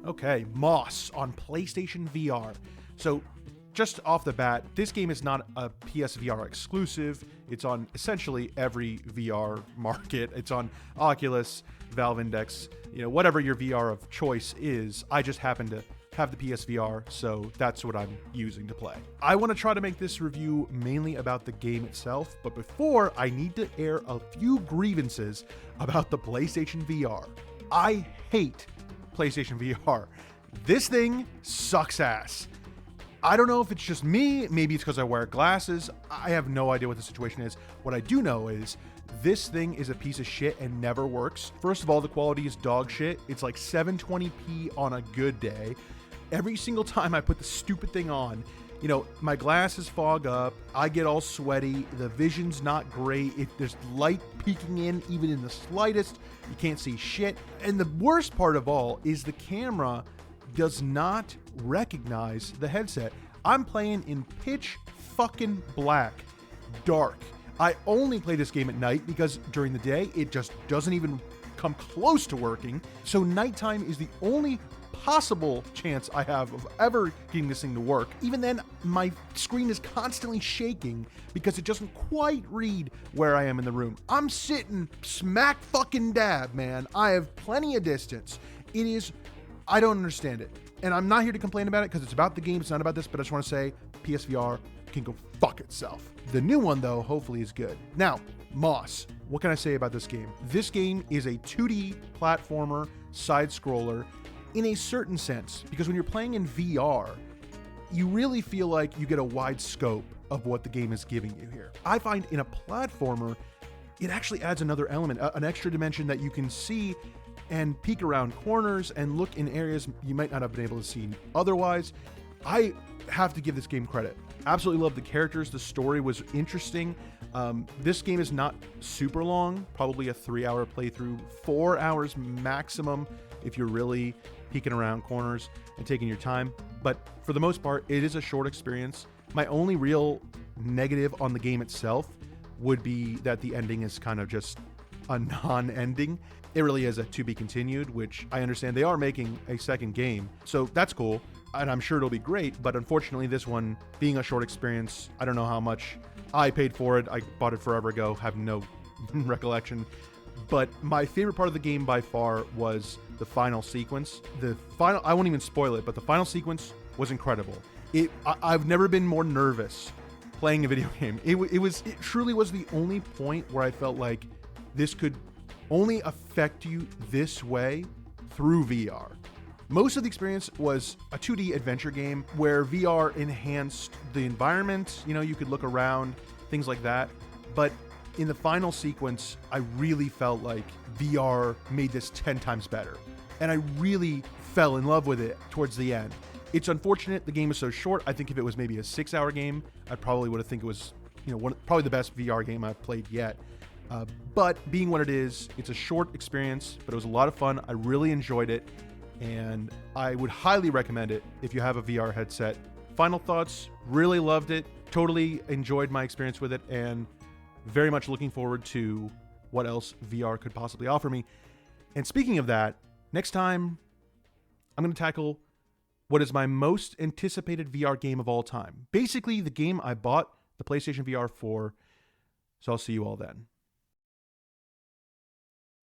Okay, Moss on PlayStation VR. So, just off the bat, this game is not a PSVR exclusive. It's on essentially every VR market. It's on Oculus, Valve Index, whatever your VR of choice is. I just happen to have the PSVR, so that's what I'm using to play. I want to try to make this review mainly about the game itself, but before, I need to air a few grievances about the PlayStation VR. I hate PlayStation VR. This thing sucks ass. I don't know if it's just me, maybe it's because I wear glasses. I have no idea what the situation is. What I do know is this thing is a piece of shit and never works. First of all, the quality is dog shit. It's like 720p on a good day. Every single time I put the stupid thing on, my glasses fog up, I get all sweaty, the vision's not great, if there's light peeking in, even in the slightest, you can't see shit. And the worst part of all is the camera does not recognize the headset. I'm playing in pitch fucking black, dark. I only play this game at night because during the day, it just doesn't even come close to working. So nighttime is the only possible chance I have of ever getting this thing to work. Even then, my screen is constantly shaking because it doesn't quite read where I am in the room. I'm sitting smack fucking dab, man. I have plenty of distance. I don't understand it. And I'm not here to complain about it because it's about the game, it's not about this, but I just want to say PSVR can go fuck itself. The new one, though, hopefully is good. Now, Moss. What can I say about this game? This game is a 2D platformer, side-scroller, in a certain sense, because when you're playing in VR, you really feel like you get a wide scope of what the game is giving you here. I find in a platformer, it actually adds another element, an extra dimension that you can see and peek around corners and look in areas you might not have been able to see otherwise. I have to give this game credit. Absolutely love the characters. The story was interesting. This game is not super long, probably a 3-hour playthrough, 4 hours maximum if you're really peeking around corners and taking your time. But for the most part, it is a short experience. My only real negative on the game itself would be that the ending is kind of just a non-ending. It really is a to be continued, which I understand they are making a second game. So that's cool. And I'm sure it'll be great. But unfortunately, this one being a short experience, I don't know how much I paid for it. I bought it forever ago, have no recollection. But my favorite part of the game by far was the final sequence. I won't even spoil it, but the final sequence was incredible. I've never been more nervous playing a video game. It truly was the only point where I felt like this could only affect you this way through VR. Most of the experience was a 2D adventure game where VR enhanced the environment. You could look around, things like that. But in the final sequence, I really felt like VR made this 10 times better. And I really fell in love with it towards the end. It's unfortunate the game is so short. I think if it was maybe a 6-hour game, I probably would have think it was, probably the best VR game I've played yet. But being what it is, it's a short experience, but it was a lot of fun. I really enjoyed it, and I would highly recommend it if you have a VR headset. Final thoughts, really loved it, totally enjoyed my experience with it, and very much looking forward to what else VR could possibly offer me. And speaking of that, next time, I'm going to tackle what is my most anticipated VR game of all time. Basically, the game I bought the PlayStation VR for, so I'll see you all then.